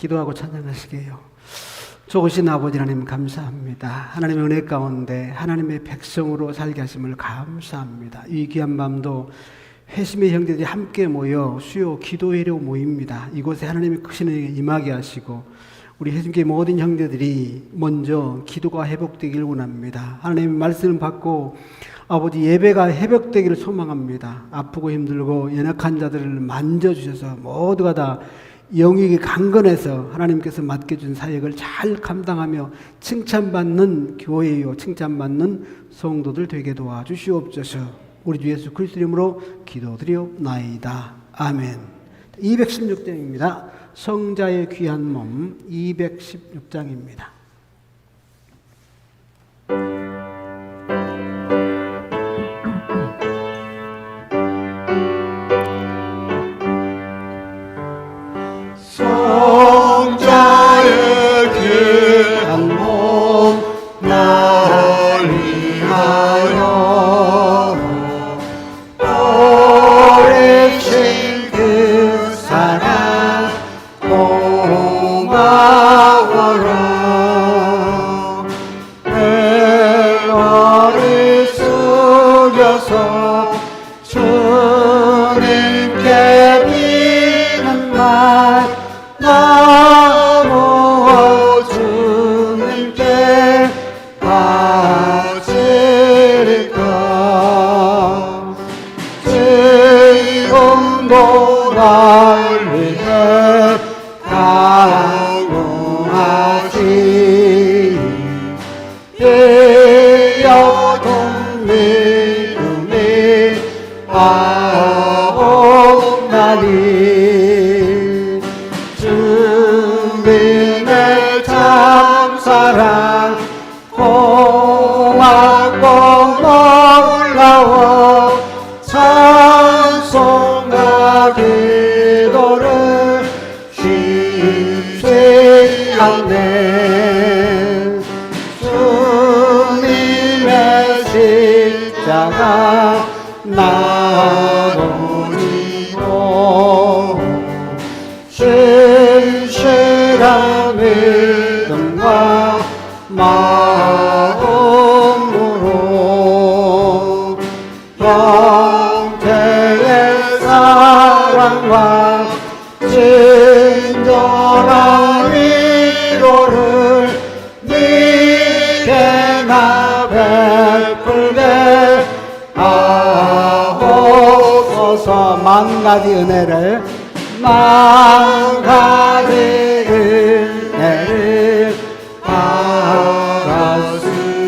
기도하고 찬양하시게요. 좋으신 아버지 하나님 감사합니다. 하나님의 은혜 가운데 하나님의 백성으로 살게 하심을 감사합니다. 이 귀한 밤도 회심의 형제들이 함께 모여 수요 기도회로 모입니다. 이곳에 하나님의 크신 은혜가 임하게 하시고 우리 회심교회 모든 형제들이 먼저 기도가 회복되기를 원합니다. 하나님의 말씀을 받고 아버지 예배가 회복되기를 소망합니다. 아프고 힘들고 연약한 자들을 만져주셔서 모두가 다 영역이 강건해서 하나님께서 맡겨준 사역을 잘 감당하며 칭찬받는 교회요 칭찬받는 성도들 되게 도와주시옵소서. 우리 주 예수 그리스도 이름으로 기도드리옵나이다. 아멘. 216장입니다. 성자의 귀한 몸 216장입니다. 주님의 참사랑 고맙고 놀라워 찬송과 기도를 쉬지 않네. 주님의 십자가 나눠지고 신실한 믿음과 마음으로 형제의 사랑과 친절한 위로를 네게나 베풀게 하옵소서. 만 가지 은혜를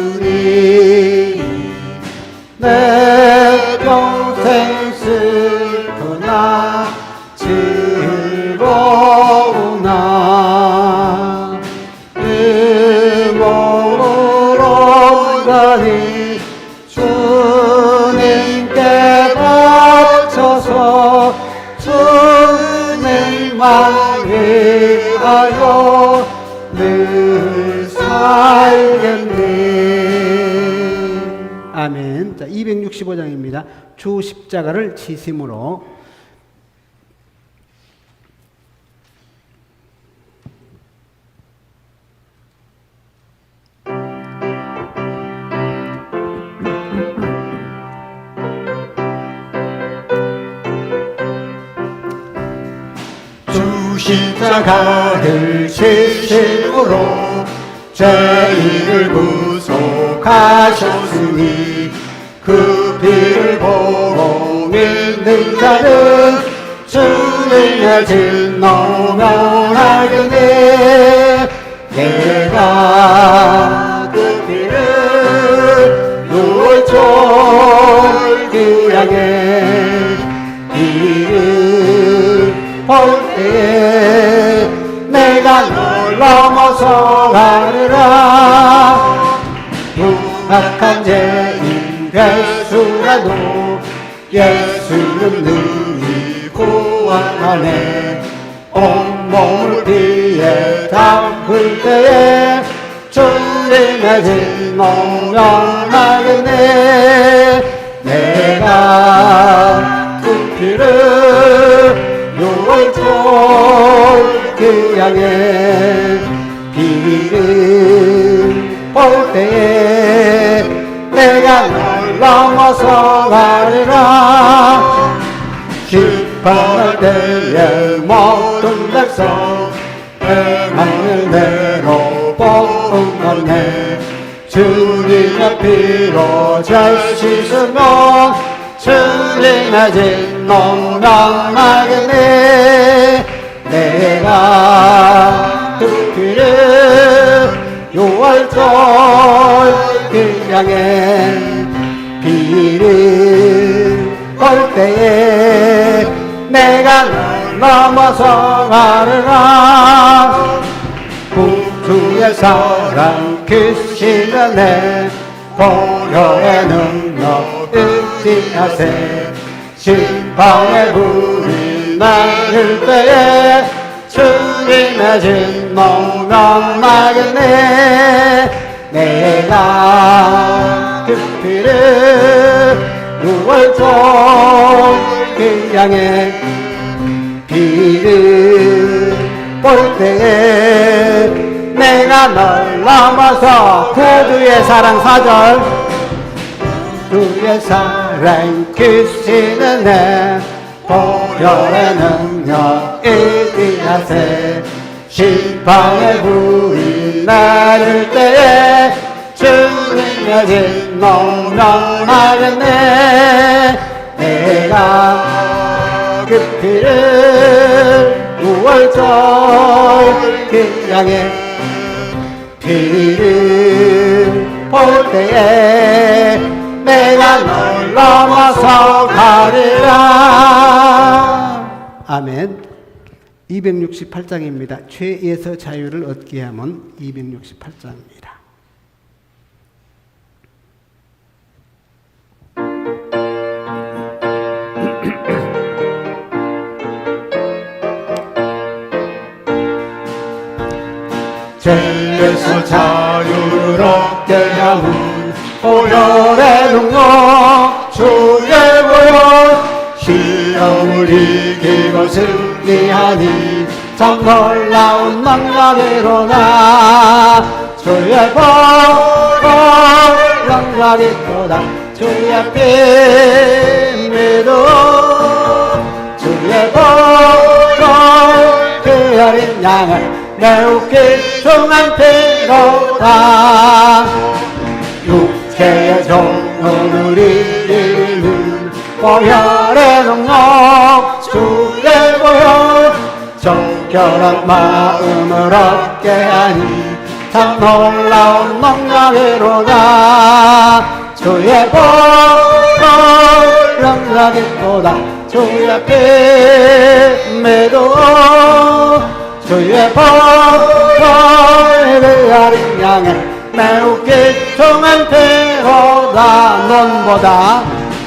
받았으니 내 평생 슬프나 즐거우나 이 몸으로 온전히 주님께 바쳐서 주님만 위하여 늘 살겠네. 아멘. 자, 265장입니다. 주 십자가를 지심으로. 십자가를 지심으로 죄인을 구속하셨으니 그 피를 보고 믿는 자는 주님의 진노 면하겠네. 내가 그 피를 누울 졸기하게 이를 볼 때에 내가 널 넘어서 가리라. 흉악한 죄인 될수라도 예수는 능히 구원하네. 온몸을 피에 담글 때에 주님의 진노 면하겠네. 내가 그 피를 유월절기하게 그 양의 비를 볼 때에 내가 널 넘어서 가리라. 심판할 때에 모든 백성 행하는 대로 복음 받네. 주님의 피로 잘 씻으면 주님의 진노 명하겠네. 내가 그 피를 6월절 그 양의 비를 볼 때에 내가 널 넘어서 가리라. 구주의 사랑 크시는 내 보혈의 능력 의지하세. 심판의 불이 나를 때에 주님의 진노 명하겠네. 내가 그 피를 6월절 그 양의 비를 볼 때에 내가 널 넘어서 구주의 사랑 4절 주의 사랑 크시는 내 보혈의 능력 의지하세. 심판의 불이 나를 때에 주님의 진노 명하겠네. 내가 그 피를 6월절 그 양의 피를 볼 때에 내가 널 넘어서 가리라. 아멘. 268장입니다. 죄에서 자유를 얻게 하면 268장입니다. 죄에서 자유를 얻게 하면 보혈의 능력 주의 보혈. 시험을 이기고 승리하니 참 놀라운 능력이로다. 주의 보혈 능력이로다. 주의 피 믿어 주의 보혈 그 어린 양을 매우 귀중한 피로다. 육체의 종로를 이기는 보혈의 능력 주의 보혈. 정결한 마음을 얻게 하니 참 놀라운 능력이로다. 주의 보혈 능력이로다. 주의 피 믿어 주의 보혈을 어린 양을 매우 귀중한 피로다.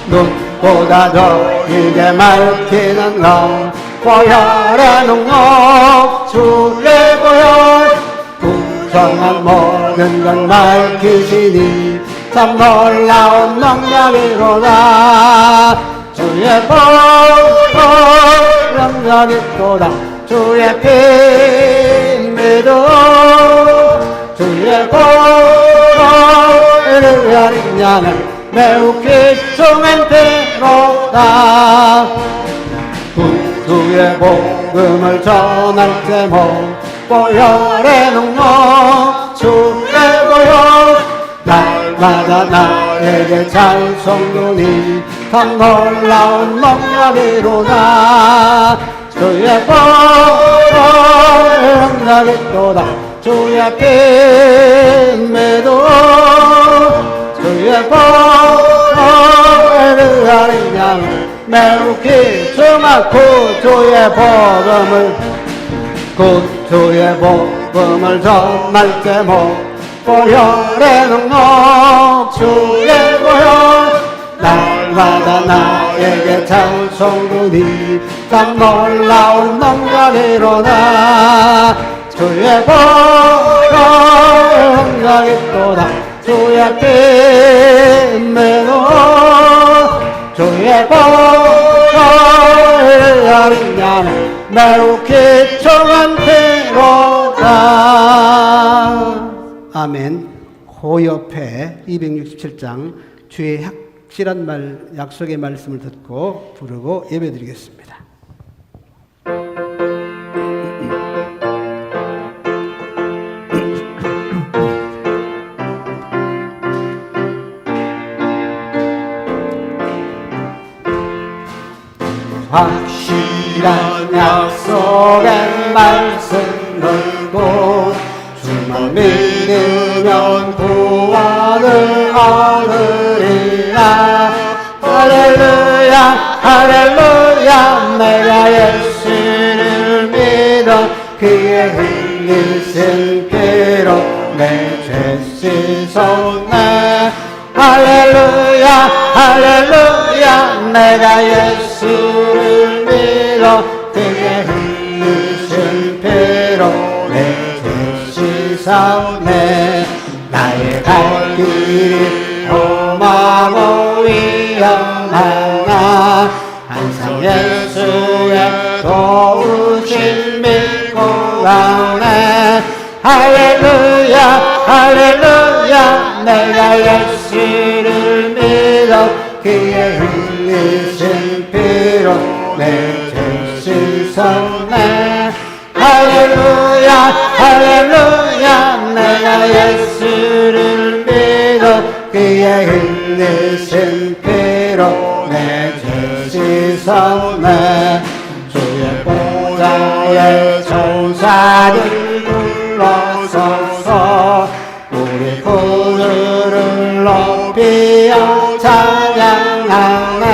눈보다 더 이게 밝히는 것 보혈의 능력 주의 보혈. 부정한 모든 걸 밝히시니 참 놀라운 능력이로다. 주의 보혈 능력이로다. 주의 피 믿어 주의 보혈을 어린 양을 매우 귀중한 피로다. 구주의 복음을 전할 제목 보혈의 능력 주의 보혈. 날마다 나에게 찬송하니 참 놀라운 능력이로다. 주의 보혈 능력이로다. 주의 피 믿어 주의 보혈을 어린 양을 매우 귀중한 구주의 복음을 전할 제목 보혈의 능력 주의 보혈. 날마다 나에게 찬송하니 참 놀라운 능력이로다. 주의 보혈 능력이로다. 주의 피 믿어 주의 보혈을 어린 양을 매우 귀중한 피 아멘. 그 옆에 267장 주의 확실한 말, 약속의 말씀을 듣고 부르고 예배드리겠습니다. 확실한 약속의 말씀 들고 주만 믿으면 구원을 얻으리라. 할렐루야 할렐루야. 내가 예수를 믿어 그의 흘리신 피로 내 죄 씻었네. 할렐루야 할렐루야. 내가 예수를 믿어 그의 흘리신 피로 내 죄 씻었네. 나의 갈 길이 험하고 위험하나 항상 예수의 도우심 믿고 가네. 할렐루야 할렐루야. 내가 예수를 믿어 그의 흘리신 피로 내 죄 씻었네. 할렐루야 할렐루야. 내가 예수를 믿어 그의 흘리신 피로 내 죄 씻었네. 주의 보좌에 천사들 둘러서서 우리 구주를 높이어 찬양하네.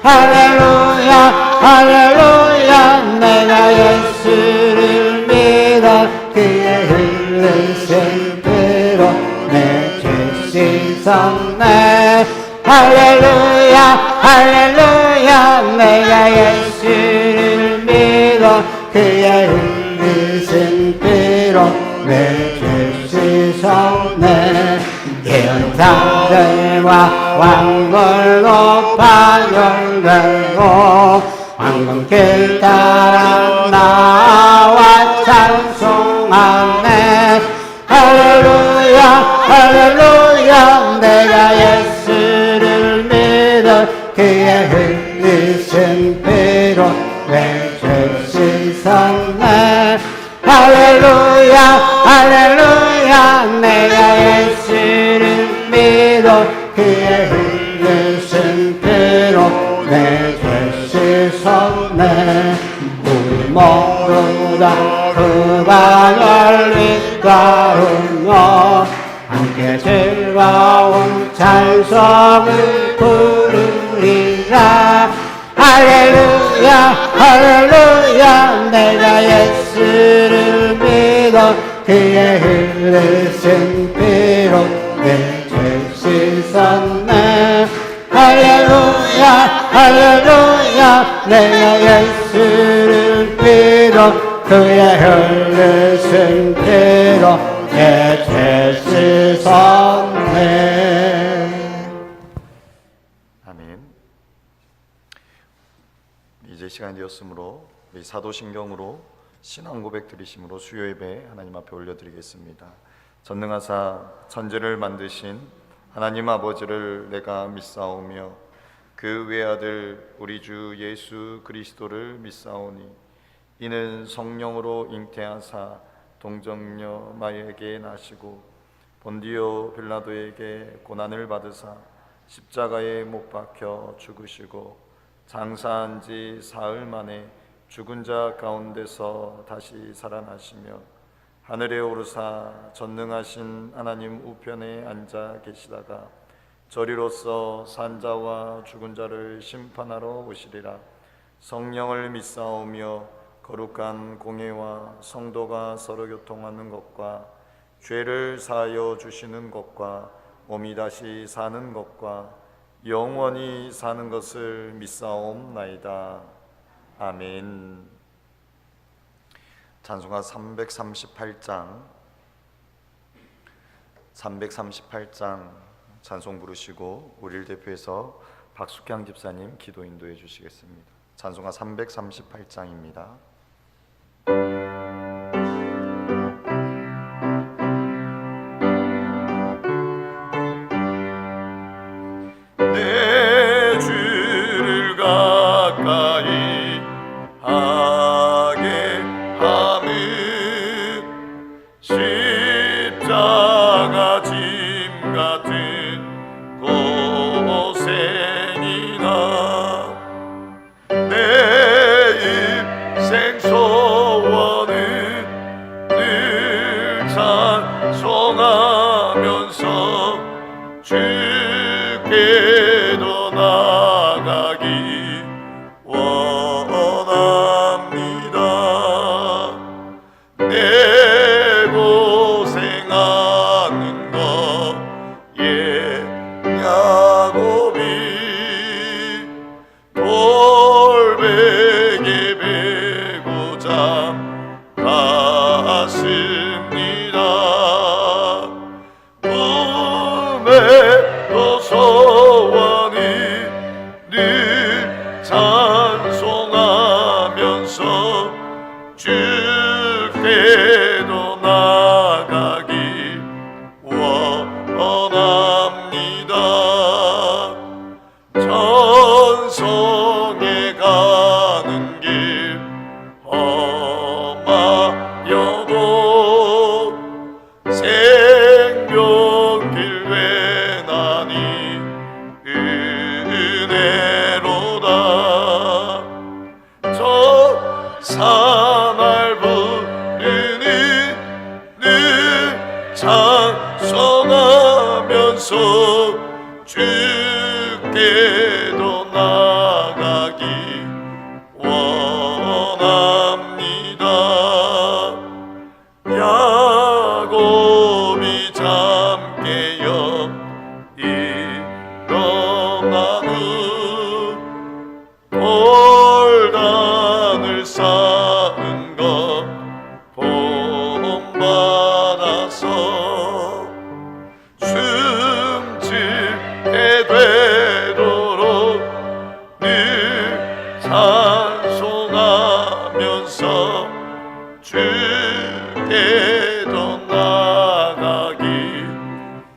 할렐루야 할렐루야. 내가 예수를 믿어 그의 흘리신 피로 내 죄 씻었네. 할렐루야 할렐루야. 내가 예수를 믿어 그의 흘리신 피로 내 죄 씻었네. 예언자들과 왕들 높아 열되고 황금길 따라 나와 찬송하네. 할렐루야 할렐루야. 내가 예수를 믿어 그의 흘리신 피로 내 죄 씻었네. 할렐루야 할렐루야. 내가 예수를 믿어 그의 흘리신 피로 내 죄 씻었네. 우리 모두 다 그 방을 잇따르며 함께 즐거운 찬송을 부르리라. 할렐루야 할렐루야. 내가 예수를 믿어 그의 흘리신 피로 내 죄 씻었네. 할렐루야 할렐루야. 내가 예수를 믿어 그의 흘리신 피로 내 죄 씻었네. 아멘. 이제 시간이 되었으므로 우리 사도신경으로 신앙 고백 드리심으로 수요 예배 하나님 앞에 올려드리겠습니다. 전능하사 천지를 만드신 하나님 아버지를 내가 믿사오며 그 외아들 우리 주 예수 그리스도를 믿사오니 이는 성령으로 잉태하사 동정녀 마리아에게 나시고 본디오 빌라도에게 고난을 받으사 십자가에 못 박혀 죽으시고 장사한 지 사흘 만에 죽은 자 가운데서 다시 살아나시며 하늘에 오르사 전능하신 하나님 우편에 앉아 계시다가 저리로서 산자와 죽은 자를 심판하러 오시리라. 성령을 믿사오며 거룩한 공예와 성도가 서로 교통하는 것과 죄를 사하여 주시는 것과 몸이 다시 사는 것과 영원히 사는 것을 믿사옵나이다. 아멘. 찬송가 338장 찬송 부르시고 우리를 대표해서 박숙향 집사님 기도 인도해 주시겠습니다. 찬송가 338장입니다. 원합니다. 내 고생하는 것 야곱이 돌베개 베고 잠갔습니다. 꿈에도 소원이 늘 찬송하면서 주께도 나가기 원합니다. 전성에 가는 길 험하여도 생명길 되나니 은혜로다. 저 산을 부르니 늘 찬송하면서 주께도 나가기 원합니다. 야곱이 잠 깨어 일어나는 돌단을 쌓은 것 본받아서 숨질 때 되도록 늘 찬송하면서 주께도 나가기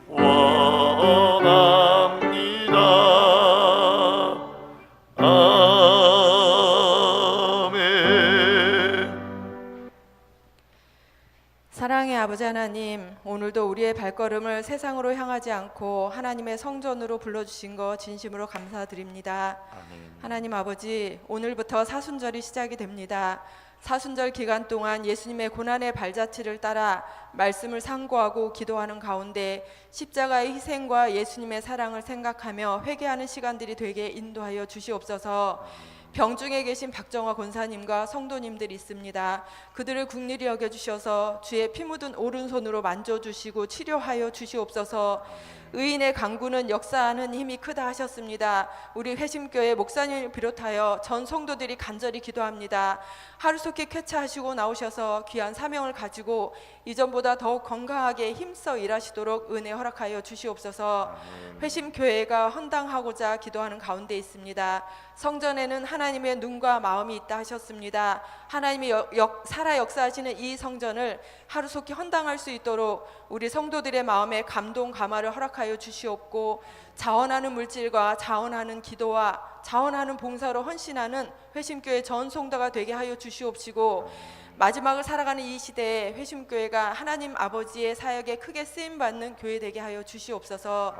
원합니다. 아멘. 사랑의 아버지 하나님, 오늘도 우리의 발걸음을 세상으로 향하지 않고 하나님의 성전으로 불러주신 것 진심으로 감사드립니다. 아멘. 하나님 아버지, 오늘부터 사순절이 시작이 됩니다. 사순절 기간 동안 예수님의 고난의 발자취를 따라 말씀을 상고하고 기도하는 가운데 십자가의 희생과 예수님의 사랑을 생각하며 회개하는 시간들이 되게 인도하여 주시옵소서. 병중에 계신 박정화 권사님과 성도님들이 있습니다. 그들을 긍휼히 여겨주셔서 주의 피 묻은 오른손으로 만져주시고 치료하여 주시옵소서. 의인의 강구는 역사하는 힘이 크다 하셨습니다. 우리 회심교회 목사님을 비롯하여 전 성도들이 간절히 기도합니다. 하루속히 쾌차하시고 나오셔서 귀한 사명을 가지고 이전보다 더욱 건강하게 힘써 일하시도록 은혜 허락하여 주시옵소서. 회심교회가 헌당하고자 기도하는 가운데 있습니다. 성전에는 하나님의 눈과 마음이 있다 하셨습니다. 하나님이 살아 역사하시는 이 성전을 하루속히 헌당할 수 있도록 우리 성도들의 마음에 감동 감화를 허락하여 주시옵고, 자원하는 물질과 자원하는 기도와 자원하는 봉사로 헌신하는 회심교회 전 성도가 되게 하여 주시옵시고, 마지막을 살아가는 이 시대에 회심교회가 하나님 아버지의 사역에 크게 쓰임받는 교회 되게 하여 주시옵소서.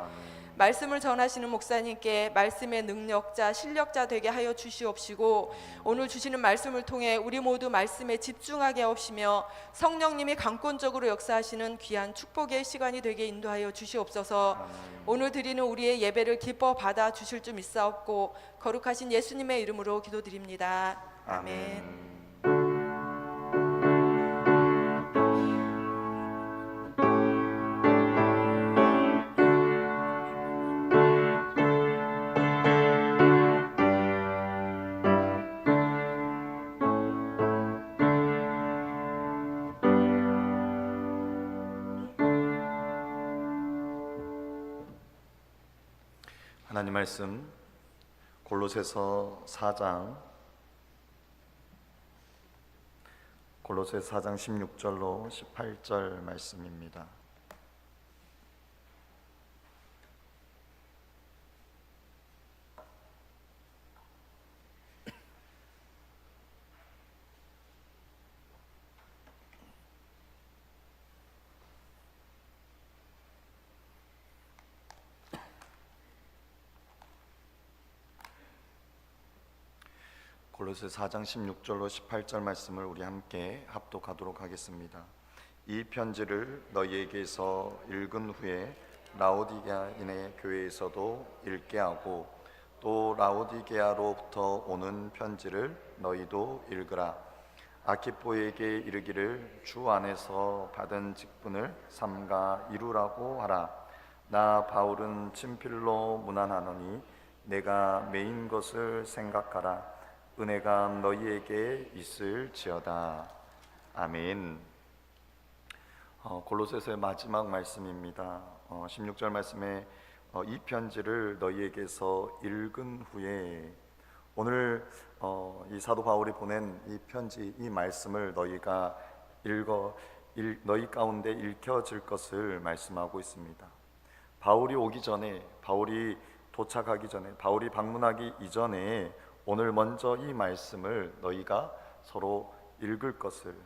말씀을 전하시는 목사님께 말씀의 능력자, 실력자 되게 하여 주시옵시고, 오늘 주시는 말씀을 통해 우리 모두 말씀에 집중하게 하옵시며 성령님이 강권적으로 역사하시는 귀한 축복의 시간이 되게 인도하여 주시옵소서. 오늘 드리는 우리의 예배를 기뻐 받아 주실 줄 믿사옵고 거룩하신 예수님의 이름으로 기도드립니다. 아멘. 하나님 말씀 골로새서 4장 16절로 18절 말씀입니다. 골로새 4장 16절로 18절 말씀을 우리 함께 합독하도록 하겠습니다. 이 편지를 너희에게서 읽은 후에 라오디게아인의 교회에서도 읽게 하고 또 라오디게아로부터 오는 편지를 너희도 읽으라. 아키포에게 이르기를 주 안에서 받은 직분을 삼가 이루라고 하라. 나 바울은 친필로 문안하노니 내가 메인 것을 생각하라. 은혜가 너희에게 있을지어다. 아멘. 골로새서의 마지막 말씀입니다. 16절 말씀에 이 편지를 너희에게서 읽은 후에, 오늘 이 사도 바울이 보낸 이 편지, 이 말씀을 너희가 너희 가운데 읽혀질 것을 말씀하고 있습니다. 바울이 오기 전에, 바울이 도착하기 전에, 바울이 방문하기 이전에 오늘 먼저 이 말씀을 너희가 서로 읽을 것을,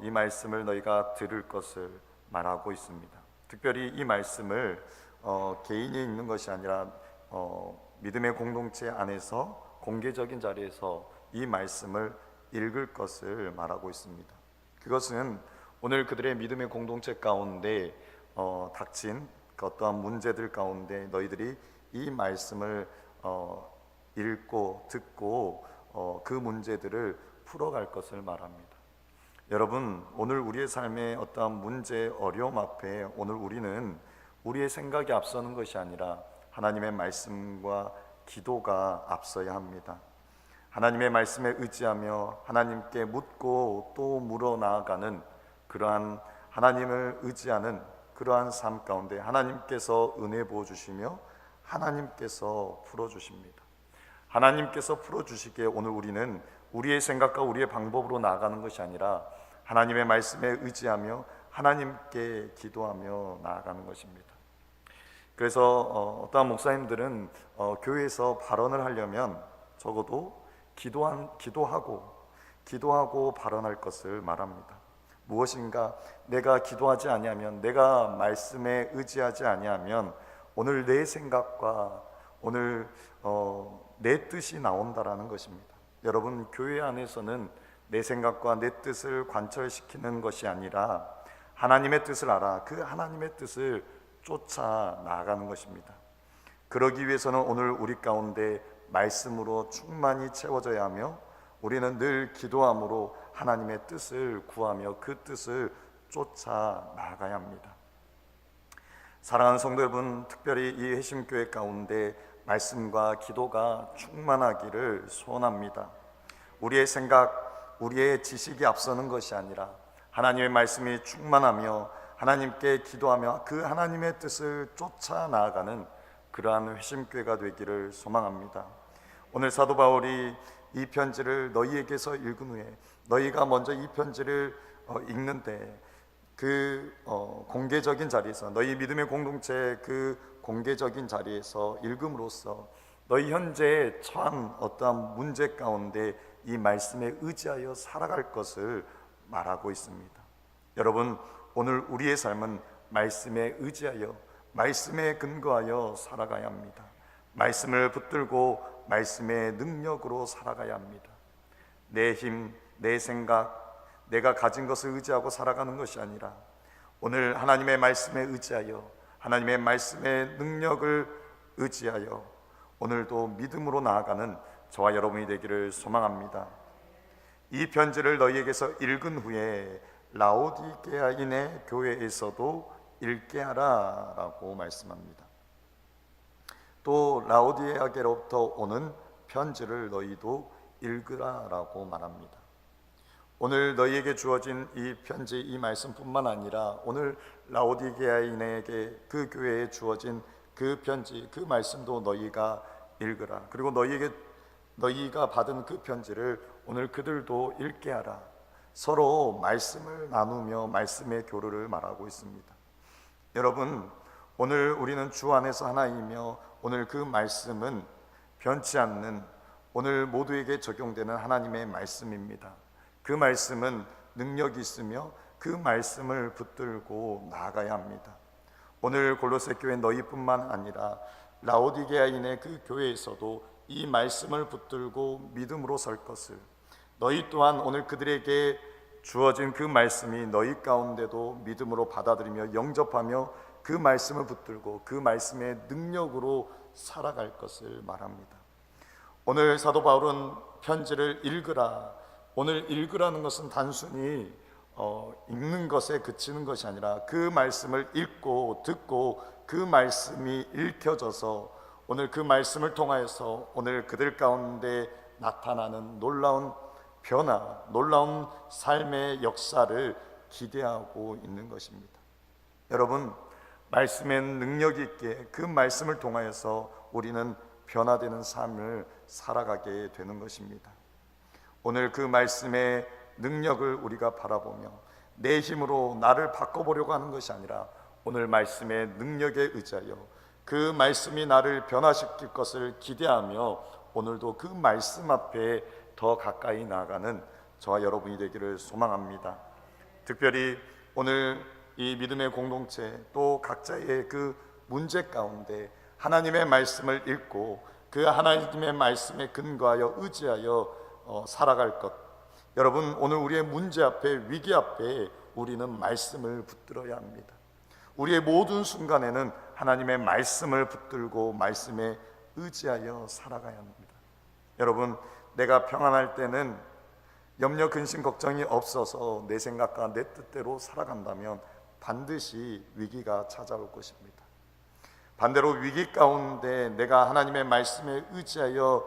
이 말씀을 너희가 들을 것을 말하고 있습니다. 특별히 이 말씀을 개인이 읽는 것이 아니라 믿음의 공동체 안에서 공개적인 자리에서 이 말씀을 읽을 것을 말하고 있습니다. 그것은 오늘 그들의 믿음의 공동체 가운데 닥친 그 어떠한 문제들 가운데 너희들이 이 말씀을 읽고 듣고 그 문제들을 풀어갈 것을 말합니다. 여러분, 오늘 우리의 삶의 어떠한 문제, 어려움 앞에 오늘 우리는 우리의 생각이 앞서는 것이 아니라 하나님의 말씀과 기도가 앞서야 합니다. 하나님의 말씀에 의지하며 하나님께 묻고 또 물어 나아가는 그러한 하나님을 의지하는 그러한 삶 가운데 하나님께서 은혜 부어주시며 하나님께서 풀어주십니다. 하나님께서 풀어주시기에 오늘 우리는 우리의 생각과 우리의 방법으로 나아가는 것이 아니라 하나님의 말씀에 의지하며 하나님께 기도하며 나아가는 것입니다. 그래서 어떠한 목사님들은 교회에서 발언을 하려면 적어도 기도하고 발언할 것을 말합니다. 무엇인가 내가 기도하지 아니하면, 내가 말씀에 의지하지 아니하면 오늘 내 생각과 오늘 내 뜻이 나온다라는 것입니다. 여러분, 교회 안에서는 내 생각과 내 뜻을 관철시키는 것이 아니라 하나님의 뜻을 알아 그 하나님의 뜻을 쫓아 나아가는 것입니다. 그러기 위해서는 오늘 우리 가운데 말씀으로 충만히 채워져야 하며 우리는 늘 기도함으로 하나님의 뜻을 구하며 그 뜻을 쫓아 나아가야 합니다. 사랑하는 성도 여러분, 특별히 이 회심교회 가운데 말씀과 기도가 충만하기를 소원합니다. 우리의 생각, 우리의 지식이 앞서는 것이 아니라 하나님의 말씀이 충만하며 하나님께 기도하며 그 하나님의 뜻을 쫓아 나아가는 그러한 회심교회가 되기를 소망합니다. 오늘 사도 바울이 이 편지를 너희에게서 읽은 후에, 너희가 먼저 이 편지를 읽는데 그 공개적인 자리에서, 너희 믿음의 공동체 그 공개적인 자리에서 읽음으로써 너희 현재 처한 어떠한 문제 가운데 이 말씀에 의지하여 살아갈 것을 말하고 있습니다. 여러분, 오늘 우리의 삶은 말씀에 의지하여 말씀에 근거하여 살아가야 합니다. 말씀을 붙들고 말씀의 능력으로 살아가야 합니다. 내 힘, 내 생각, 내가 가진 것을 의지하고 살아가는 것이 아니라 오늘 하나님의 말씀에 의지하여 하나님의 말씀의 능력을 의지하여 오늘도 믿음으로 나아가는 저와 여러분이 되기를 소망합니다. 이 편지를 너희에게서 읽은 후에 라오디게아인의 교회에서도 읽게 하라 라고 말씀합니다. 또 라오디게아로부터 오는 편지를 너희도 읽으라 라고 말합니다. 오늘 너희에게 주어진 이 편지, 이 말씀뿐만 아니라 오늘 라오디게아인에게 그 교회에 주어진 그 편지, 그 말씀도 너희가 읽으라. 그리고 너희가 받은 그 편지를 오늘 그들도 읽게 하라. 서로 말씀을 나누며 말씀의 교류를 말하고 있습니다. 여러분, 오늘 우리는 주 안에서 하나이며 오늘 그 말씀은 변치 않는 오늘 모두에게 적용되는 하나님의 말씀입니다. 그 말씀은 능력이 있으며 그 말씀을 붙들고 나아가야 합니다. 오늘 골로새 교회 너희뿐만 아니라 라오디게아인의 그 교회에서도 이 말씀을 붙들고 믿음으로 설 것을, 너희 또한 오늘 그들에게 주어진 그 말씀이 너희 가운데도 믿음으로 받아들이며 영접하며 그 말씀을 붙들고 그 말씀의 능력으로 살아갈 것을 말합니다. 오늘 사도 바울은 편지를 읽으라, 오늘 읽으라는 것은 단순히 읽는 것에 그치는 것이 아니라 그 말씀을 읽고 듣고 그 말씀이 읽혀져서 오늘 그 말씀을 통하여서 오늘 그들 가운데 나타나는 놀라운 변화, 놀라운 삶의 역사를 기대하고 있는 것입니다. 여러분, 말씀의 능력이 있기에 그 말씀을 통하여서 우리는 변화되는 삶을 살아가게 되는 것입니다. 오늘 그 말씀의 능력을 우리가 바라보며 내 힘으로 나를 바꿔보려고 하는 것이 아니라 오늘 말씀의 능력에 의지하여 그 말씀이 나를 변화시킬 것을 기대하며 오늘도 그 말씀 앞에 더 가까이 나아가는 저와 여러분이 되기를 소망합니다. 특별히 오늘 이 믿음의 공동체 또 각자의 그 문제 가운데 하나님의 말씀을 읽고 그 하나님의 말씀에 근거하여 의지하여 살아갈 것, 여러분, 오늘 우리의 문제 앞에, 위기 앞에 우리는 말씀을 붙들어야 합니다. 우리의 모든 순간에는 하나님의 말씀을 붙들고 말씀에 의지하여 살아가야 합니다. 여러분, 내가 평안할 때는 염려, 근심, 걱정이 없어서 내 생각과 내 뜻대로 살아간다면 반드시 위기가 찾아올 것입니다. 반대로 위기 가운데 내가 하나님의 말씀에 의지하여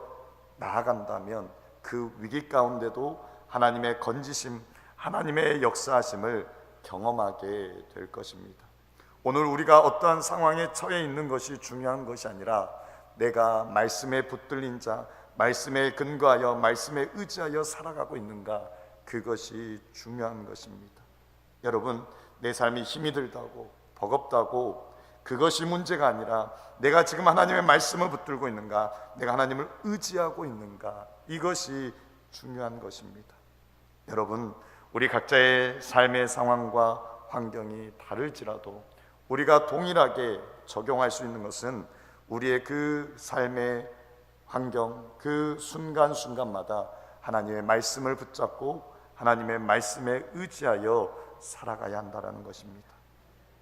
나아간다면 그 위기 가운데도 하나님의 건지심, 하나님의 역사하심을 경험하게 될 것입니다. 오늘 우리가 어떠한 상황에 처해 있는 것이 중요한 것이 아니라 내가 말씀에 붙들린 자, 말씀에 근거하여 말씀에 의지하여 살아가고 있는가, 그것이 중요한 것입니다. 여러분, 내 삶이 힘이 들다고 버겁다고 그것이 문제가 아니라 내가 지금 하나님의 말씀을 붙들고 있는가, 내가 하나님을 의지하고 있는가, 이것이 중요한 것입니다. 여러분, 우리 각자의 삶의 상황과 환경이 다를지라도 우리가 동일하게 적용할 수 있는 것은 우리의 그 삶의 환경, 그 순간순간마다 하나님의 말씀을 붙잡고 하나님의 말씀에 의지하여 살아가야 한다는 것입니다.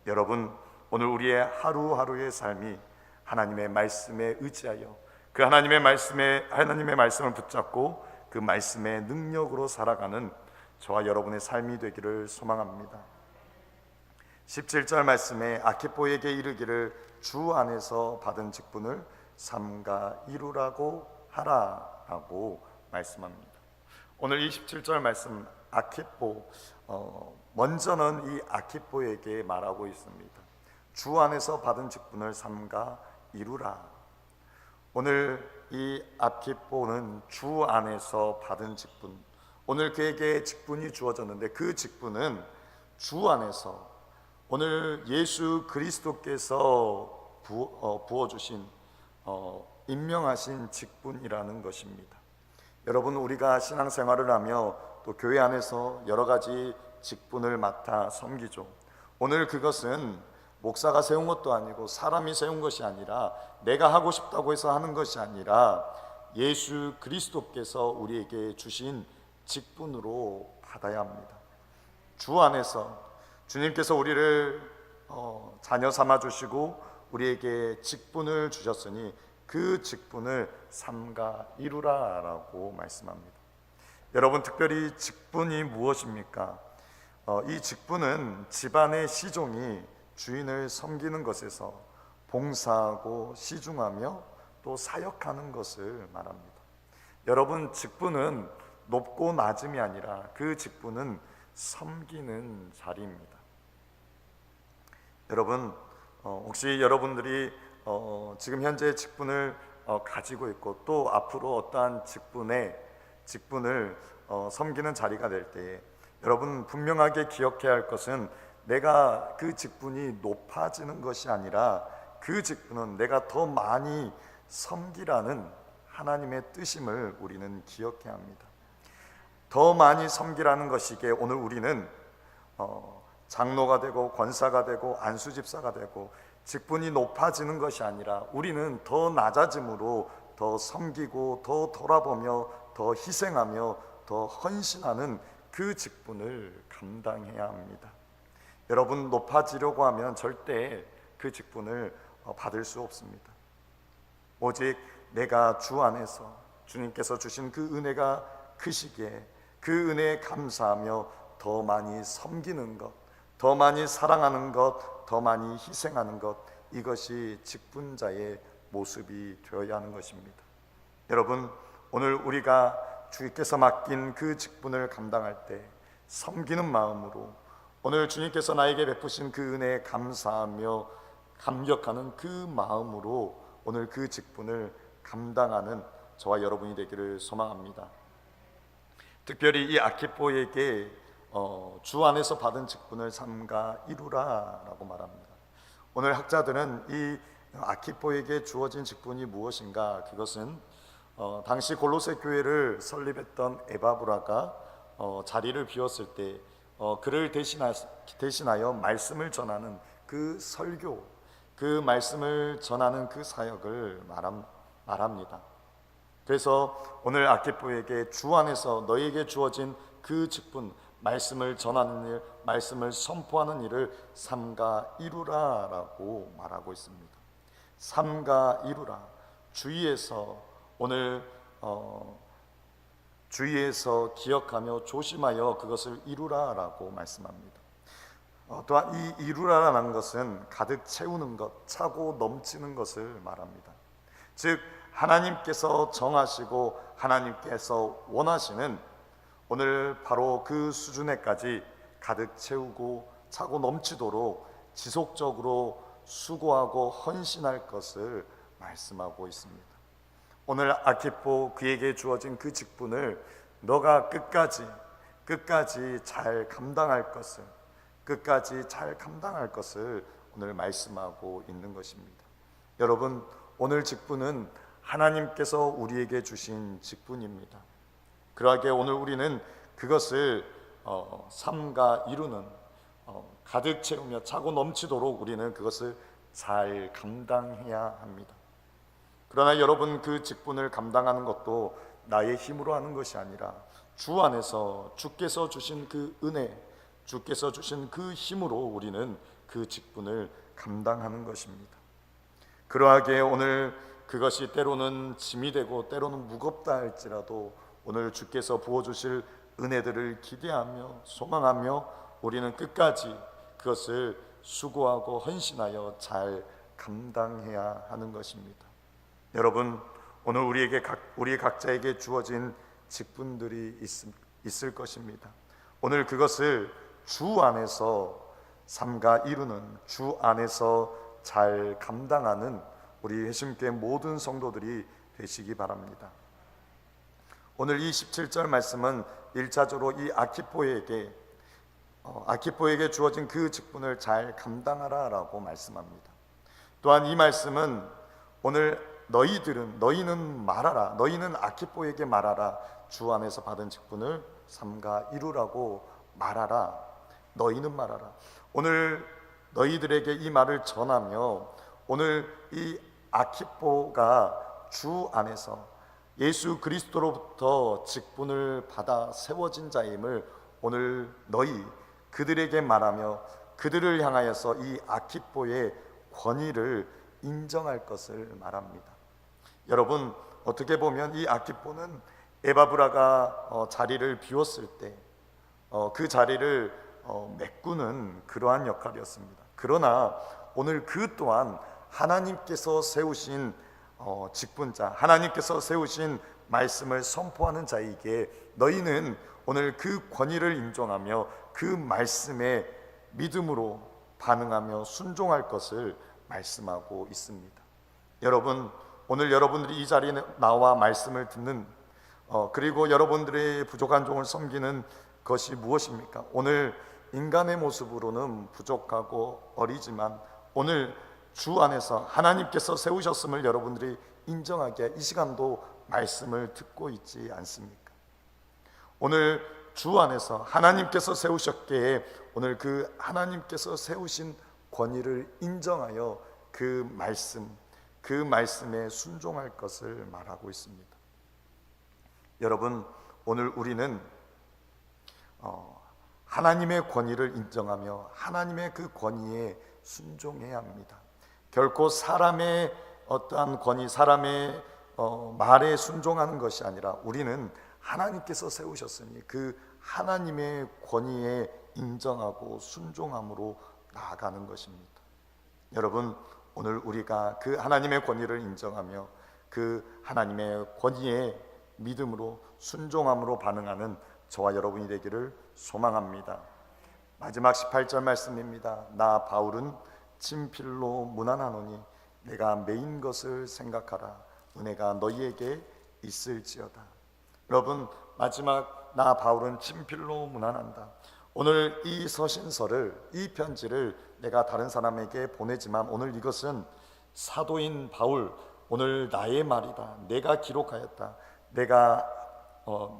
여러분, 오늘 우리의 하루하루의 삶이 하나님의 말씀에 의지하여 그 하나님의 말씀을 붙잡고 그 말씀의 능력으로 살아가는 저와 여러분의 삶이 되기를 소망합니다. 17절 말씀에 아키포에게 이르기를 주 안에서 받은 직분을 삼가 이루라고 하라라고 말씀합니다. 오늘 27절 말씀 아키포, 먼저는 이 아키포에게 말하고 있습니다. 주 안에서 받은 직분을 삼가 이루라. 오늘 이 아키포는 주 안에서 받은 직분, 오늘 그에게 직분이 주어졌는데 그 직분은 주 안에서 오늘 예수 그리스도께서 부어주신 임명하신 직분이라는 것입니다. 여러분, 우리가 신앙생활을 하며 또 교회 안에서 여러 가지 직분을 맡아 섬기죠. 오늘 그것은 목사가 세운 것도 아니고 사람이 세운 것이 아니라 내가 하고 싶다고 해서 하는 것이 아니라 예수 그리스도께서 우리에게 주신 직분으로 받아야 합니다. 주 안에서 주님께서 우리를 자녀 삼아 주시고 우리에게 직분을 주셨으니 그 직분을 삼가 이루라라고 말씀합니다. 여러분, 특별히 직분이 무엇입니까? 이 직분은 집안의 시종이 주인을 섬기는 것에서 봉사하고 시중하며 또 사역하는 것을 말합니다. 여러분, 직분은 높고 낮음이 아니라 그 직분은 섬기는 자리입니다. 여러분, 혹시 여러분들이 지금 현재 직분을 가지고 있고 또 앞으로 어떠한 직분을 섬기는 자리가 될 때에 여러분 분명하게 기억해야 할 것은 내가 그 직분이 높아지는 것이 아니라 그 직분은 내가 더 많이 섬기라는 하나님의 뜻임을 우리는 기억해야 합니다. 더 많이 섬기라는 것이기에 오늘 우리는 장로가 되고 권사가 되고 안수집사가 되고 직분이 높아지는 것이 아니라 우리는 더 낮아짐으로 더 섬기고 더 돌아보며 더 희생하며 더 헌신하는 그 직분을 감당해야 합니다. 여러분, 높아지려고 하면 절대 그 직분을 받을 수 없습니다. 오직 내가 주 안에서 주님께서 주신 그 은혜가 크시기에 그 은혜에 감사하며 더 많이 섬기는 것, 더 많이 사랑하는 것, 더 많이 희생하는 것, 이것이 직분자의 모습이 되어야 하는 것입니다. 여러분, 오늘 우리가 주님께서 맡긴 그 직분을 감당할 때 섬기는 마음으로, 오늘 주님께서 나에게 베푸신 그 은혜에 감사하며 감격하는 그 마음으로 오늘 그 직분을 감당하는 저와 여러분이 되기를 소망합니다. 특별히 이 아키포에게 주 안에서 받은 직분을 삼가 이루라라고 말합니다. 오늘 학자들은 이 아키포에게 주어진 직분이 무엇인가? 그것은 당시 골로새 교회를 설립했던 에바브라가 자리를 비웠을 때 그를 대신하여 말씀을 전하는 그 설교, 그 말씀을 전하는 그 사역을 말합니다. 그래서 오늘 아키포에게 주 안에서 너에게 주어진 그 직분, 말씀을 전하는 일, 말씀을 선포하는 일을 삼가 이루라라고 말하고 있습니다. 삼가 이루라. 주위에서 오늘 주위에서 기억하며 조심하여 그것을 이루라라고 말씀합니다. 또한 이 이루라라는 것은 가득 채우는 것, 차고 넘치는 것을 말합니다. 즉 하나님께서 정하시고 하나님께서 원하시는 오늘 바로 그 수준에까지 가득 채우고 차고 넘치도록 지속적으로 수고하고 헌신할 것을 말씀하고 있습니다. 오늘 아키포 그에게 주어진 그 직분을 너가 끝까지 잘 감당할 것을, 끝까지 잘 감당할 것을 오늘 말씀하고 있는 것입니다. 여러분, 오늘 직분은 하나님께서 우리에게 주신 직분입니다. 그러하게 오늘 우리는 그것을 삼가 이루는, 가득 채우며 차고 넘치도록 우리는 그것을 잘 감당해야 합니다. 그러나 여러분, 그 직분을 감당하는 것도 나의 힘으로 하는 것이 아니라 주 안에서 주께서 주신 그 은혜, 주께서 주신 그 힘으로 우리는 그 직분을 감당하는 것입니다. 그러하게 오늘 그것이 때로는 짐이 되고 때로는 무겁다 할지라도 오늘 주께서 부어주실 은혜들을 기대하며 소망하며 우리는 끝까지 그것을 수고하고 헌신하여 잘 감당해야 하는 것입니다. 여러분, 오늘 우리 각자에게 주어진 직분들이 있을 것입니다. 오늘 그것을 주 안에서 삼가 이루는, 주 안에서 잘 감당하는 우리 회심교회 모든 성도들이 되시기 바랍니다. 오늘 이 17절 말씀은 1차적으로 이 아키포에게 주어진 그 직분을 잘 감당하라라고 말씀합니다. 또한 이 말씀은 오늘 너희는 말하라, 너희는 아키포에게 말하라, 주 안에서 받은 직분을 삼가 이루라고 말하라, 너희는 말하라. 오늘 너희들에게 이 말을 전하며 오늘 이 아키포가 주 안에서 예수 그리스도로부터 직분을 받아 세워진 자임을 오늘 그들에게 말하며 그들을 향하여서 이 아키포의 권위를 인정할 것을 말합니다. 여러분, 어떻게 보면 이 아키포는 에바브라가 자리를 비웠을 때 그 자리를 메꾸는 그러한 역할이었습니다. 그러나 오늘 그 또한 하나님께서 세우신 직분자, 하나님께서 세우신 말씀을 선포하는 자에게 너희는 오늘 그 권위를 인정하며 그 말씀에 믿음으로 반응하며 순종할 것을 말씀하고 있습니다. 여러분, 오늘 여러분들이 이 자리에 나와 말씀을 듣는 그리고 여러분들의 부족한 종을 섬기는 것이 무엇입니까? 오늘 인간의 모습으로는 부족하고 어리지만 오늘 주 안에서 하나님께서 세우셨음을 여러분들이 인정하기에 이 시간도 말씀을 듣고 있지 않습니까? 오늘 주 안에서 하나님께서 세우셨기에 오늘 그 하나님께서 세우신 권위를 인정하여 그 말씀에 순종할 것을 말하고 있습니다. 여러분, 오늘 우리는 하나님의 권위를 인정하며 하나님의 그 권위에 순종해야 합니다. 결코 사람의 어떠한 권위, 사람의 말에 순종하는 것이 아니라 우리는 하나님께서 세우셨으니 그 하나님의 권위에 인정하고 순종함으로 나아가는 것입니다. 여러분, 오늘 우리가 그 하나님의 권위를 인정하며 그 하나님의 권위에 믿음으로 순종함으로 반응하는 저와 여러분이 되기를 소망합니다. 마지막 18절 말씀입니다. 나 바울은 친필로 문안하노니 내가 매인 것을 생각하라. 은혜가 너희에게 있을지어다. 여러분, 마지막 나 바울은 친필로 문안한다. 오늘 이 서신서를, 이 편지를 내가 다른 사람에게 보내지만 오늘 이것은 사도인 바울, 오늘 나의 말이다. 내가 기록하였다. 내가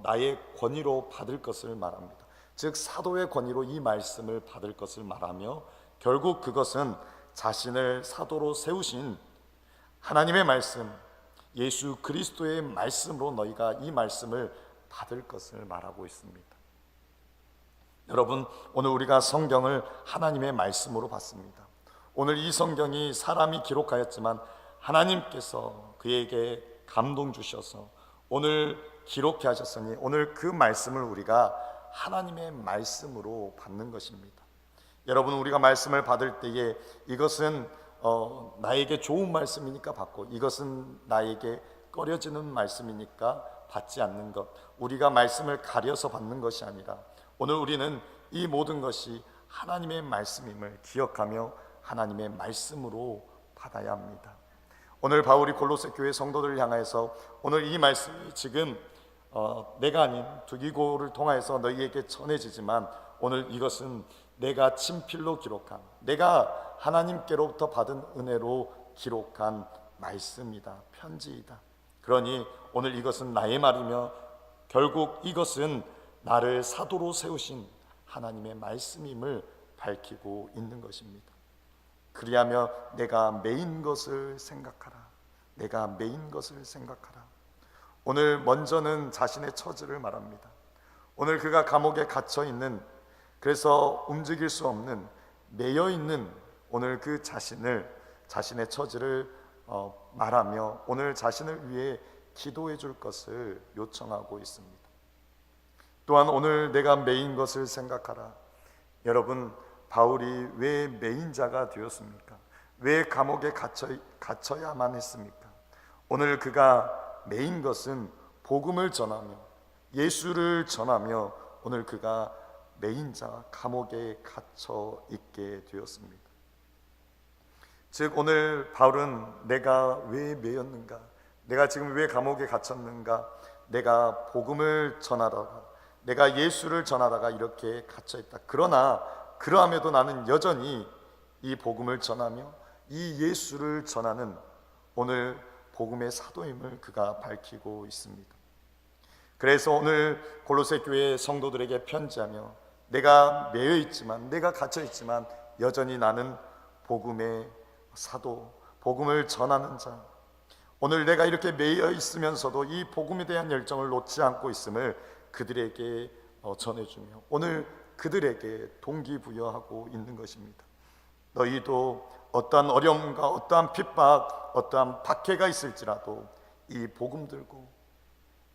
나의 권위로 받을 것을 말합니다. 즉 사도의 권위로 이 말씀을 받을 것을 말하며 결국 그것은 자신을 사도로 세우신 하나님의 말씀, 예수 그리스도의 말씀으로 너희가 이 말씀을 받을 것을 말하고 있습니다. 여러분, 오늘 우리가 성경을 하나님의 말씀으로 봤습니다. 오늘 이 성경이 사람이 기록하였지만 하나님께서 그에게 감동 주셔서 오늘 기록해 하셨으니 오늘 그 말씀을 우리가 하나님의 말씀으로 받는 것입니다. 여러분, 우리가 말씀을 받을 때에 이것은 나에게 좋은 말씀이니까 받고 이것은 나에게 꺼려지는 말씀이니까 받지 않는 것, 우리가 말씀을 가려서 받는 것이 아니라 오늘 우리는 이 모든 것이 하나님의 말씀임을 기억하며 하나님의 말씀으로 받아야 합니다. 오늘 바울이 골로새 교회 성도들을 향해서 오늘 이 말씀이 지금 내가 아닌 두기고를 통하여서 너희에게 전해지지만 오늘 이것은 내가 친필로 기록한, 내가 하나님께로부터 받은 은혜로 기록한 말씀이다, 편지이다. 그러니 오늘 이것은 나의 말이며 결국 이것은 나를 사도로 세우신 하나님의 말씀임을 밝히고 있는 것입니다. 그리하며 내가 매인 것을 생각하라. 내가 매인 것을 생각하라. 오늘 먼저는 자신의 처지를 말합니다. 오늘 그가 감옥에 갇혀 있는, 그래서 움직일 수 없는, 매여 있는 오늘 그 자신의 처지를 말하며 오늘 자신을 위해 기도해 줄 것을 요청하고 있습니다. 또한 오늘 내가 매인 것을 생각하라. 여러분, 바울이 왜 매인자가 되었습니까? 왜 감옥에 갇혀야만 했습니까? 오늘 그가 매인 것은 복음을 전하며 예수를 전하며 오늘 그가 매인자, 감옥에 갇혀 있게 되었습니다. 즉 오늘 바울은 내가 왜 매였는가? 내가 지금 왜 감옥에 갇혔는가? 내가 복음을 전하다가, 내가 예수를 전하다가 이렇게 갇혀있다. 그러나 그러함에도 나는 여전히 이 복음을 전하며 이 예수를 전하는 오늘 복음의 사도임을 그가 밝히고 있습니다. 그래서 오늘 골로새 교회 성도들에게 편지하며 내가 매여 있지만, 내가 갇혀 있지만 여전히 나는 복음의 사도, 복음을 전하는 자, 오늘 내가 이렇게 매여 있으면서도 이 복음에 대한 열정을 놓지 않고 있음을 그들에게 전해주며 오늘 그들에게 동기부여하고 있는 것입니다. 너희도 어떠한 어려움과 어떠한 핍박, 어떠한 박해가 있을지라도 이 복음 들고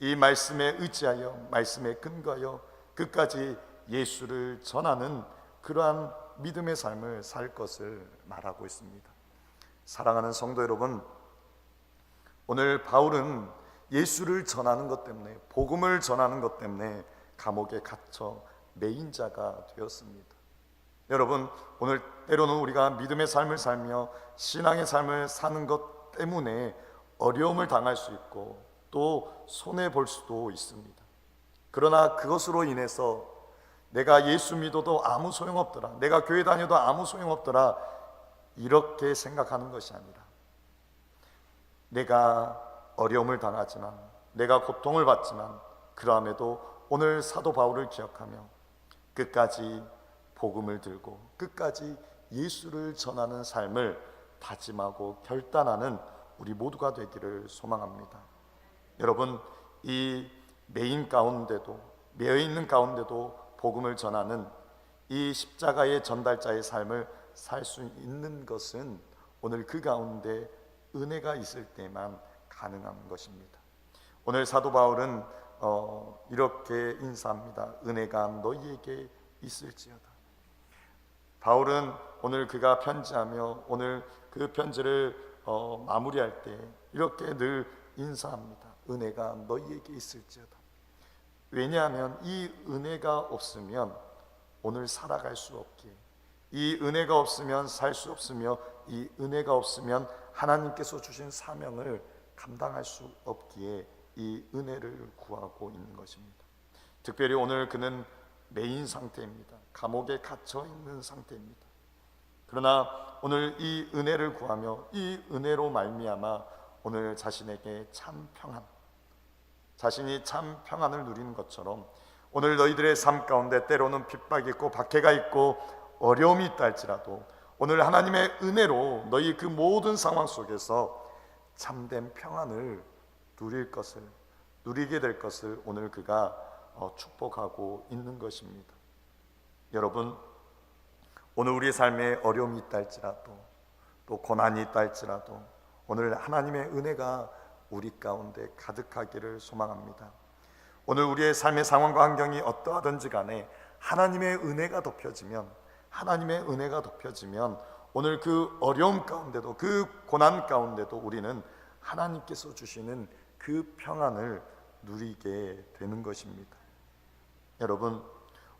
이 말씀에 의지하여, 말씀에 근거하여 끝까지 예수를 전하는 그러한 믿음의 삶을 살 것을 말하고 있습니다. 사랑하는 성도 여러분, 오늘 바울은 예수를 전하는 것 때문에, 복음을 전하는 것 때문에 감옥에 갇혀 매인자가 되었습니다. 여러분, 오늘 때로는 우리가 믿음의 삶을 살며 신앙의 삶을 사는 것 때문에 어려움을 당할 수 있고 또 손해볼 수도 있습니다. 그러나 그것으로 인해서 내가 예수 믿어도 아무 소용없더라, 내가 교회 다녀도 아무 소용없더라, 이렇게 생각하는 것이 아니라 내가 어려움을 당하지만, 내가 고통을 받지만 그러함에도 오늘 사도 바울을 기억하며 끝까지 복음을 들고 끝까지 예수를 전하는 삶을 다짐하고 결단하는 우리 모두가 되기를 소망합니다. 여러분, 이 매인 가운데도, 매여 있는 가운데도 복음을 전하는 이 십자가의 전달자의 삶을 살 수 있는 것은 오늘 그 가운데 은혜가 있을 때만 가능한 것입니다. 오늘 사도 바울은 이렇게 인사합니다. 은혜가 너희에게 있을지어다. 바울은 오늘 그가 편지하며 오늘 그 편지를 마무리할 때 이렇게 늘 인사합니다. 은혜가 너희에게 있을지어다. 왜냐하면 이 은혜가 없으면 오늘 살아갈 수 없기에, 이 은혜가 없으면 살 수 없으며, 이 은혜가 없으면 하나님께서 주신 사명을 감당할 수 없기에 이 은혜를 구하고 있는 것입니다. 특별히 오늘 그는 매인 상태입니다. 감옥에 갇혀 있는 상태입니다. 그러나 오늘 이 은혜를 구하며 이 은혜로 말미암아 오늘 자신에게 참 평안, 자신이 참 평안을 누리는 것처럼 오늘 너희들의 삶 가운데 때로는 핍박이 있고 박해가 있고 어려움이 있다 할지라도 오늘 하나님의 은혜로 너희 그 모든 상황 속에서 참된 평안을 누리게 될 것을 오늘 그가 축복하고 있는 것입니다. 여러분, 오늘 우리의 삶에 어려움이 있다 할지라도 또 고난이 있다 할지라도 오늘 하나님의 은혜가 우리 가운데 가득하기를 소망합니다. 오늘 우리의 삶의 상황과 환경이 어떠하든지 간에 하나님의 은혜가 덮여지면 오늘 그 어려움 가운데도 그 고난 가운데도 우리는 하나님께서 주시는 그 평안을 누리게 되는 것입니다. 여러분,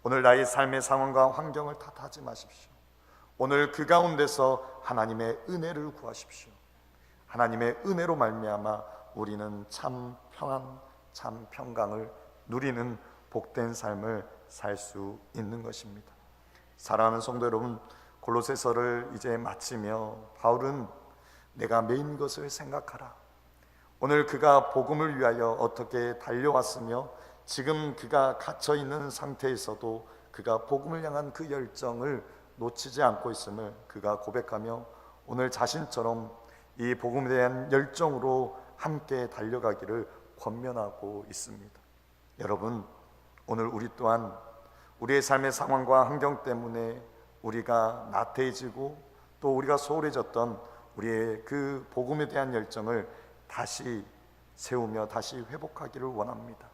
오늘 나의 삶의 상황과 환경을 탓하지 마십시오. 오늘 그 가운데서 하나님의 은혜를 구하십시오. 하나님의 은혜로 말미암아 우리는 참 평안, 참 평강을 누리는 복된 삶을 살 수 있는 것입니다. 사랑하는 성도 여러분, 골로새서를 이제 마치며 바울은 내가 메인 것을 생각하라. 오늘 그가 복음을 위하여 어떻게 달려왔으며 지금 그가 갇혀있는 상태에서도 그가 복음을 향한 그 열정을 놓치지 않고 있음을 그가 고백하며 오늘 자신처럼 이 복음에 대한 열정으로 함께 달려가기를 권면하고 있습니다. 여러분, 오늘 우리 또한 우리의 삶의 상황과 환경 때문에 우리가 나태해지고 또 우리가 소홀해졌던 우리의 그 복음에 대한 열정을 다시 세우며 다시 회복하기를 원합니다.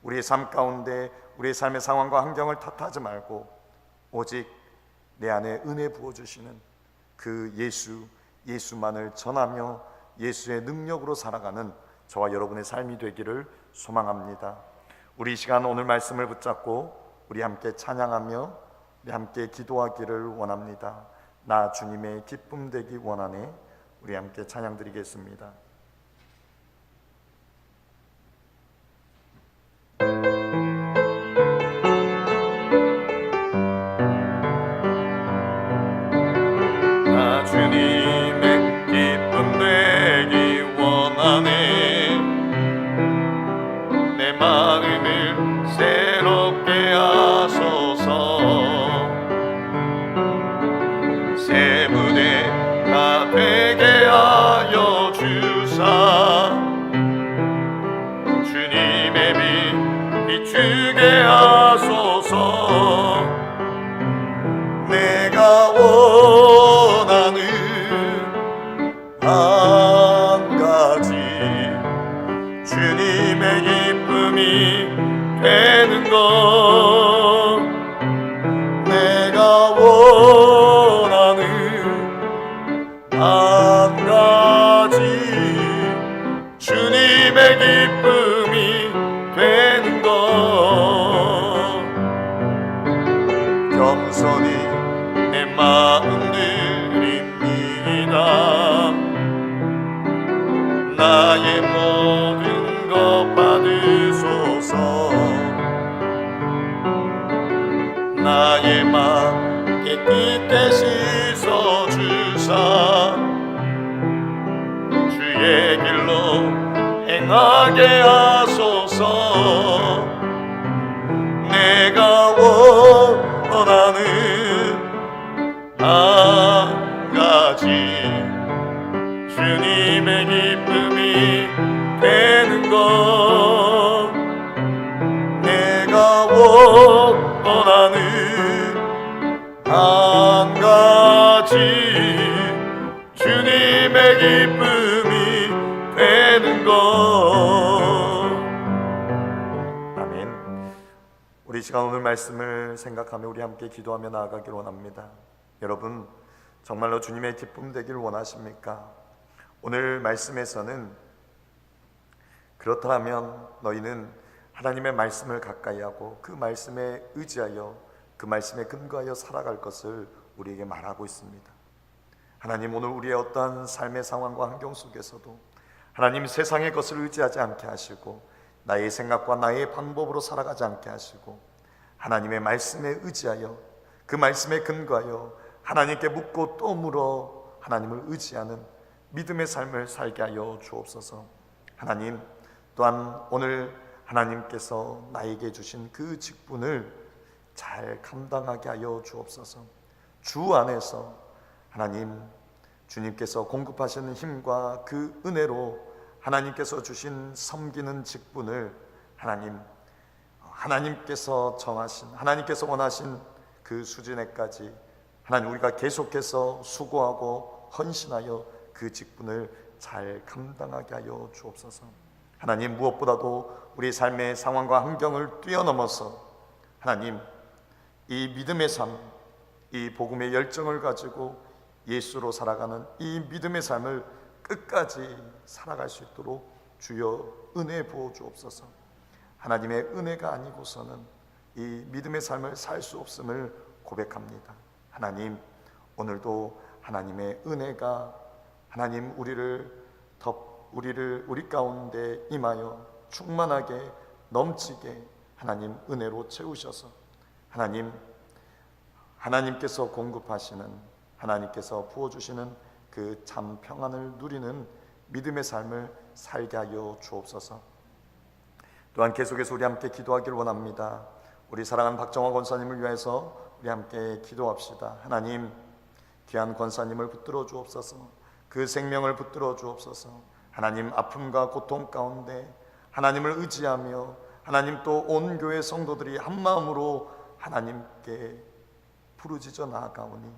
우리의 삶 가운데 우리의 삶의 상황과 환경을 탓하지 말고 오직 내 안에 은혜 부어주시는 그 예수만을 전하며 예수의 능력으로 살아가는 저와 여러분의 삶이 되기를 소망합니다. 우리 이 시간 오늘 말씀을 붙잡고 우리 함께 찬양하며 우리 함께 기도하기를 원합니다. 나 주님의 기쁨 되기 원하네. 우리 함께 찬양 드리겠습니다. 나 주님의 기쁨 되기 원하네. 내 마음을 새롭게 하소서. 새 무대가 되게 하여 주사. 주님의 빛 비추게 하소서. 내가 원하는 한 가지 주님의 기쁨이 되는 것. 내가 원하는 한 가지 주님의 기쁨이 되는 것. 겸손히 내 마음 드립니다. 나의 모든 것 받으소서. 나의 마음 깨끗게 씻어주사. 주의 길로 행하게 하소서. 내가 원하는 한 가지 주님의 기쁨이 되는 것. 내가 원하는 한 가지 주님의 기쁨이 되는 것. 아멘. 우리 시간 오늘 말씀을 생각하며 우리 함께 기도하며 나아가기를 원합니다. 여러분 정말로 주님의 기쁨 되길 원하십니까? 오늘 말씀에서는 그렇다면 너희는 하나님의 말씀을 가까이 하고 그 말씀에 의지하여 그 말씀에 근거하여 살아갈 것을 우리에게 말하고 있습니다. 하나님 오늘 우리의 어떠한 삶의 상황과 환경 속에서도 하나님 세상의 것을 의지하지 않게 하시고 나의 생각과 나의 방법으로 살아가지 않게 하시고 하나님의 말씀에 의지하여 그 말씀에 근거하여 하나님께 묻고 또 물어 하나님을 의지하는 믿음의 삶을 살게 하여 주옵소서. 하나님 또한 오늘 하나님께서 나에게 주신 그 직분을 잘 감당하게 하여 주옵소서. 주 안에서 하나님 주님께서 공급하시는 힘과 그 은혜로 하나님께서 주신 섬기는 직분을 하나님께서 정하신 하나님께서 원하신 그 수준에까지 하나님 우리가 계속해서 수고하고 헌신하여 그 직분을 잘 감당하게 하여 주옵소서. 하나님 무엇보다도 우리 삶의 상황과 환경을 뛰어넘어서 하나님 이 믿음의 삶, 이 복음의 열정을 가지고 예수로 살아가는 이 믿음의 삶을 끝까지 살아갈 수 있도록 주여 은혜 부어 주옵소서. 하나님의 은혜가 아니고서는 이 믿음의 삶을 살 수 없음을 고백합니다. 하나님 오늘도 하나님의 은혜가 하나님 우리 가운데 임하여 충만하게 넘치게 하나님 은혜로 채우셔서 하나님께서 공급하시는 하나님께서 부어주시는 그 참 평안을 누리는 믿음의 삶을 살게 하여 주옵소서. 또한 계속해서 우리 함께 기도하기를 원합니다. 우리 사랑하는 박정화 권사님을 위해서 우리 함께 기도합시다. 하나님 귀한 권사님을 붙들어 주옵소서. 그 생명을 붙들어 주옵소서. 하나님 아픔과 고통 가운데 하나님을 의지하며 하나님 또 온 교회 성도들이 한 마음으로 하나님께 부르짖어 나아가오니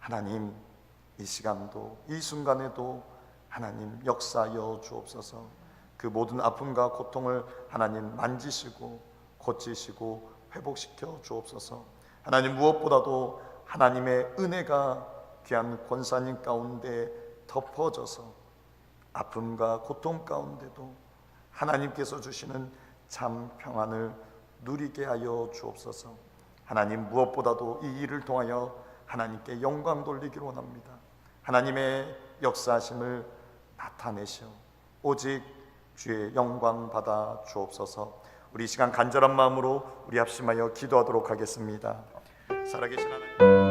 하나님 이 시간도 이 순간에도 하나님 역사하여 주옵소서. 그 모든 아픔과 고통을 하나님 만지시고 고치시고 회복시켜 주옵소서. 하나님 무엇보다도 하나님의 은혜가 귀한 권사님 가운데 덮어져서 아픔과 고통 가운데도 하나님께서 주시는 참 평안을 누리게 하여 주옵소서. 하나님 무엇보다도 이 일을 통하여 하나님께 영광 돌리기를 원합니다. 하나님의 역사하심을 나타내시어 오직 주의 영광 받아 주옵소서. 우리 이 시간 간절한 마음으로 우리 합심하여 기도하도록 하겠습니다. 살아계신 하나님,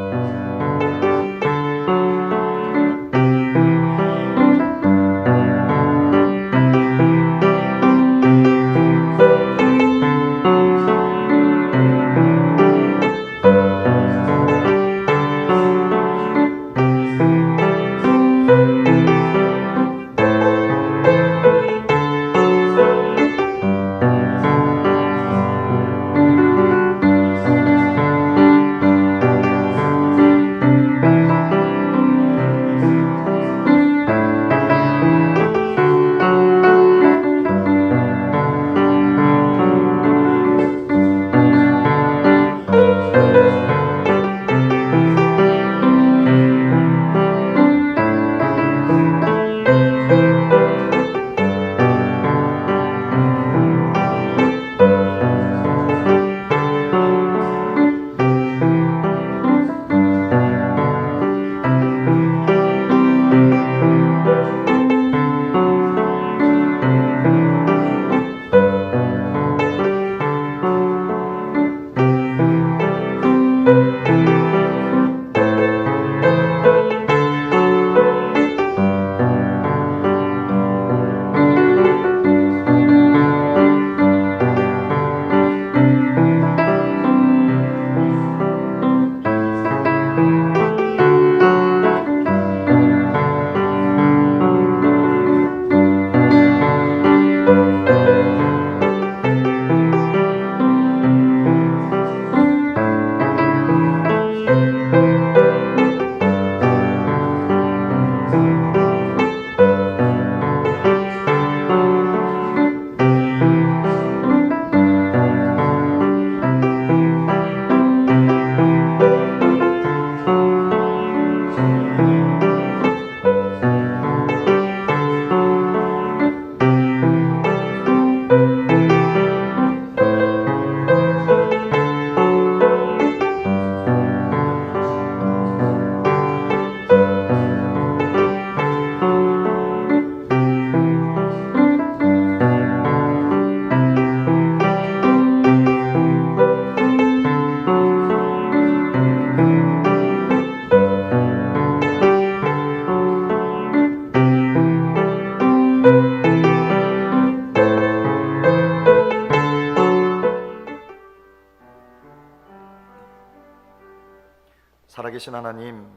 살아계신 하나님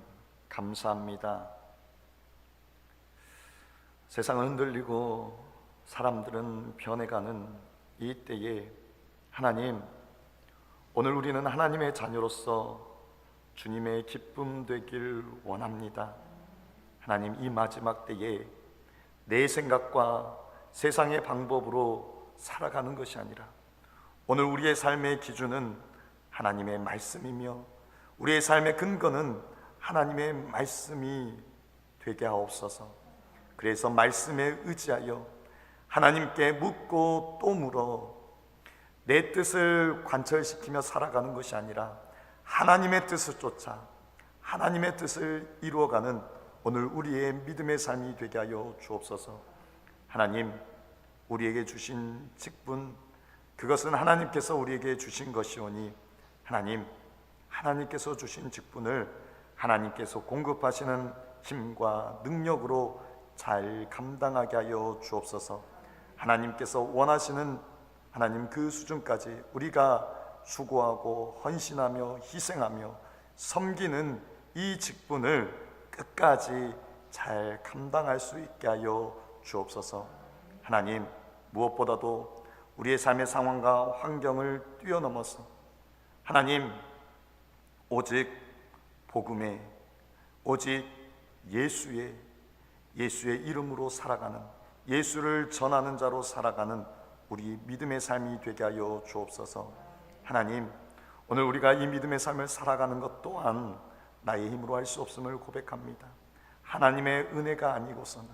감사합니다. 세상은 흔들리고 사람들은 변해가는 이 때에 하나님, 오늘 우리는 하나님의 자녀로서 주님의 기쁨 되길 원합니다. 하나님, 이 마지막 때에 내 생각과 세상의 방법으로 살아가는 것이 아니라 오늘 우리의 삶의 기준은 하나님의 말씀이며 우리의 삶의 근거는 하나님의 말씀이 되게 하옵소서. 그래서 말씀에 의지하여 하나님께 묻고 또 물어 내 뜻을 관철시키며 살아가는 것이 아니라 하나님의 뜻을 쫓아 하나님의 뜻을 이루어가는 오늘 우리의 믿음의 삶이 되게 하여 주옵소서. 하나님, 우리에게 주신 직분, 그것은 하나님께서 우리에게 주신 것이오니 하나님, 하나님께서 주신 직분을 하나님께서 공급하시는 힘과 능력으로 잘 감당하게 하여 주옵소서. 하나님께서 원하시는 하나님 그 수준까지 우리가 수고하고 헌신하며 희생하며 섬기는 이 직분을 끝까지 잘 감당할 수 있게 하여 주옵소서. 하나님, 무엇보다도 우리의 삶의 상황과 환경을 뛰어넘어서 하나님, 오직 복음에, 오직 예수의 이름으로 살아가는, 예수를 전하는 자로 살아가는 우리 믿음의 삶이 되게 하여 주옵소서. 하나님, 오늘 우리가 이 믿음의 삶을 살아가는 것 또한 나의 힘으로 할 수 없음을 고백합니다. 하나님의 은혜가 아니고서는,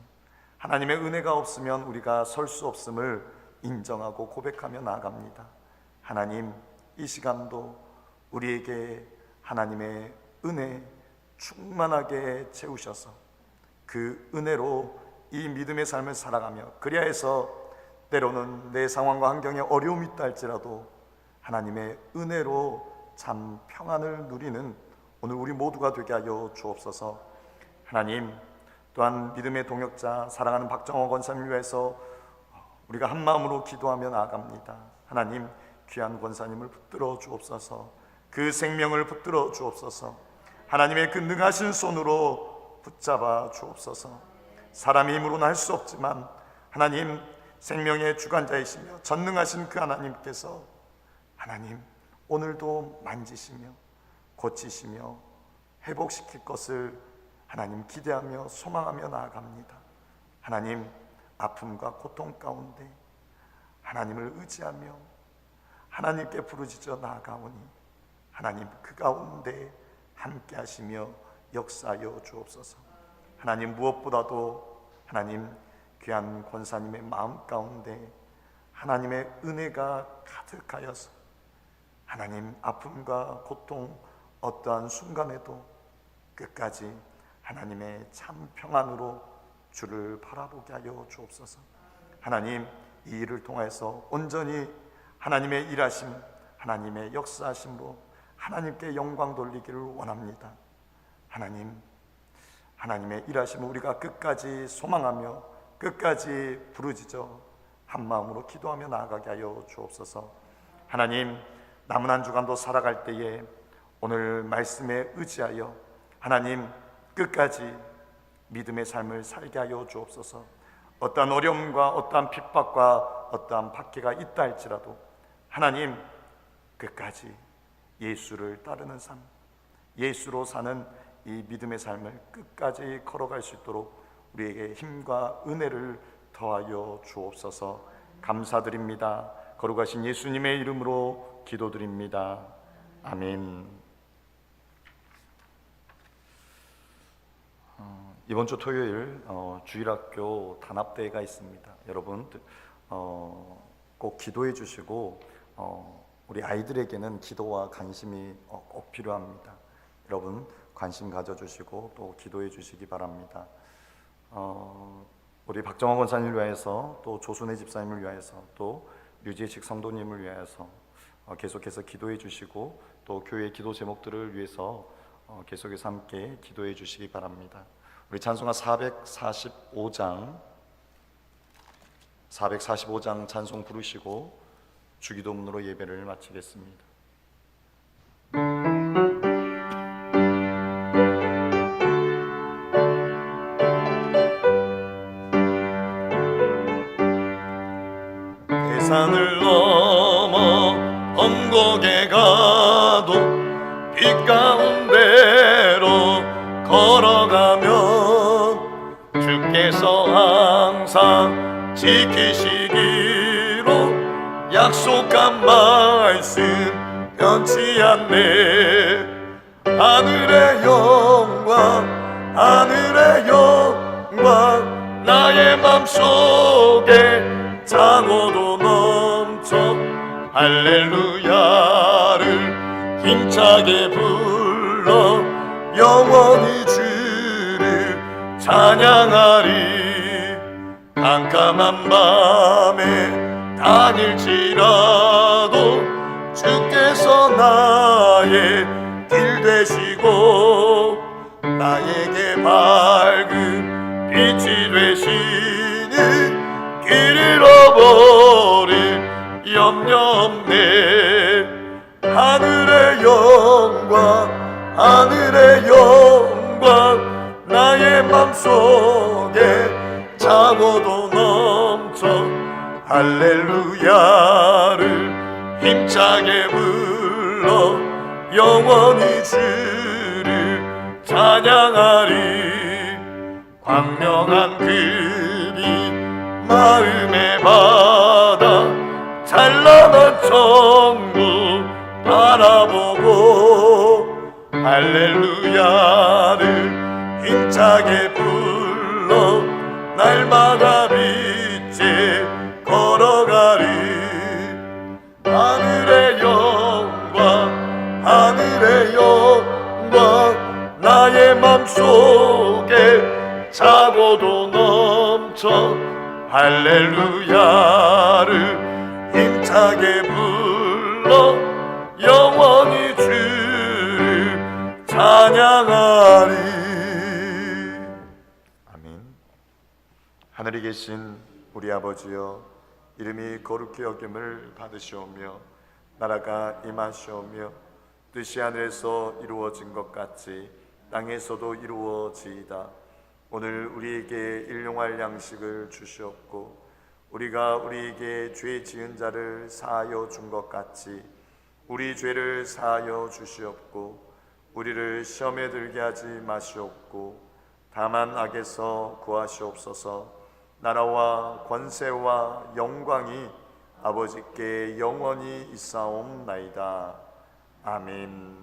하나님의 은혜가 없으면 우리가 설 수 없음을 인정하고 고백하며 나아갑니다. 하나님, 이 시간도 우리에게 하나님의 은혜 충만하게 채우셔서 그 은혜로 이 믿음의 삶을 살아가며, 그리하여서 때로는 내 상황과 환경에 어려움이 있다 할지라도 하나님의 은혜로 참 평안을 누리는 오늘 우리 모두가 되게 하여 주옵소서. 하나님, 또한 믿음의 동역자 사랑하는 박정호 권사님을 위해서 우리가 한 마음으로 기도하며 나아갑니다. 하나님, 귀한 권사님을 붙들어 주옵소서. 그 생명을 붙들어 주옵소서. 하나님의 그 능하신 손으로 붙잡아 주옵소서. 사람의 힘으로는 할 수 없지만 하나님, 생명의 주관자이시며 전능하신 그 하나님께서 하나님, 오늘도 만지시며 고치시며 회복시킬 것을 하나님 기대하며 소망하며 나아갑니다. 하나님, 아픔과 고통 가운데 하나님을 의지하며 하나님께 부르짖어 나아가오니 하나님, 그 가운데 함께 하시며 역사하여 주옵소서. 하나님, 무엇보다도 하나님, 귀한 권사님의 마음 가운데 하나님의 은혜가 가득하여서 하나님, 아픔과 고통 어떠한 순간에도 끝까지 하나님의 참 평안으로 주를 바라보게 하여 주옵소서. 하나님, 이 일을 통해서 온전히 하나님의 일하심, 하나님의 역사하심으로 하나님께 영광 돌리기를 원합니다. 하나님, 하나님의 일하심을 우리가 끝까지 소망하며 끝까지 부르짖어 한 마음으로 기도하며 나아가게 하여 주옵소서. 하나님, 남은 한 주간도 살아갈 때에 오늘 말씀에 의지하여 하나님 끝까지 믿음의 삶을 살게 하여 주옵소서. 어떠한 어려움과 어떠한 핍박과 어떠한 박해가 있다 할지라도 하나님, 끝까지 예수를 따르는 삶, 예수로 사는 이 믿음의 삶을 끝까지 걸어갈 수 있도록 우리에게 힘과 은혜를 더하여 주옵소서. 감사드립니다. 거룩하신 예수님의 이름으로 기도드립니다. 아멘. 이번 주 토요일 주일학교 단합대회가 있습니다. 여러분 꼭 기도해 주시고 우리 아이들에게는 기도와 관심이 꼭 필요합니다. 여러분 관심 가져주시고 또 기도해 주시기 바랍니다. 우리 박정호 권사님을 위해서, 또 조순혜 집사님을 위해서, 또 류재식 성도님을 위해서 계속해서 기도해 주시고 또 교회 기도 제목들을 위해서 계속해서 함께 기도해 주시기 바랍니다. 우리 찬송가 445장 찬송 부르시고 주기도문으로 예배를 마치겠습니다. 험곡에 가도 빛 가운데로 걸어가면 주께서 항상 지키시기로 약속한 말씀 변치 않네. 하늘의 영광, 하늘의 영광, 나의 맘속에 차고도 넘쳐 할렐루야를 힘차게 불러 영원히 주를 찬양하리. 깜깜한 밤에 다닐지라도 주께서 나의 길 되시고 나에게 밝은 빛이 되시니 길 잃어버릴 염려 없네. 하늘의 영광, 하늘의 영광, 나의 맘속에 차고도 넘쳐 할렐루야를 힘차게 불러 영원히 주를 찬양하리. 광명한 그 빛 마음의 바다 찬란한 천국 바라보고 할렐루야를 힘차게 불러 날마다 빛에 걸어가리. 하늘의 영광, 하늘의 영광, 나의 맘속에 차고도 넘쳐 할렐루야를 힘차게 불러 영원히 주를 찬양하리. 아멘. 하늘에 계신 우리 아버지여, 이름이 거룩히 여김을 받으시오며 나라가 임하시오며 뜻이 하늘에서 이루어진 것 같이 땅에서도 이루어지이다. 오늘 우리에게 일용할 양식을 주시옵고 우리가 우리에게 죄 지은 자를 사하여 준 것 같이 우리 죄를 사하여 주시옵고 우리를 시험에 들게 하지 마시옵고 다만 악에서 구하시옵소서. 나라와 권세와 영광이 아버지께 영원히 있사옵나이다. 아멘.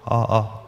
아,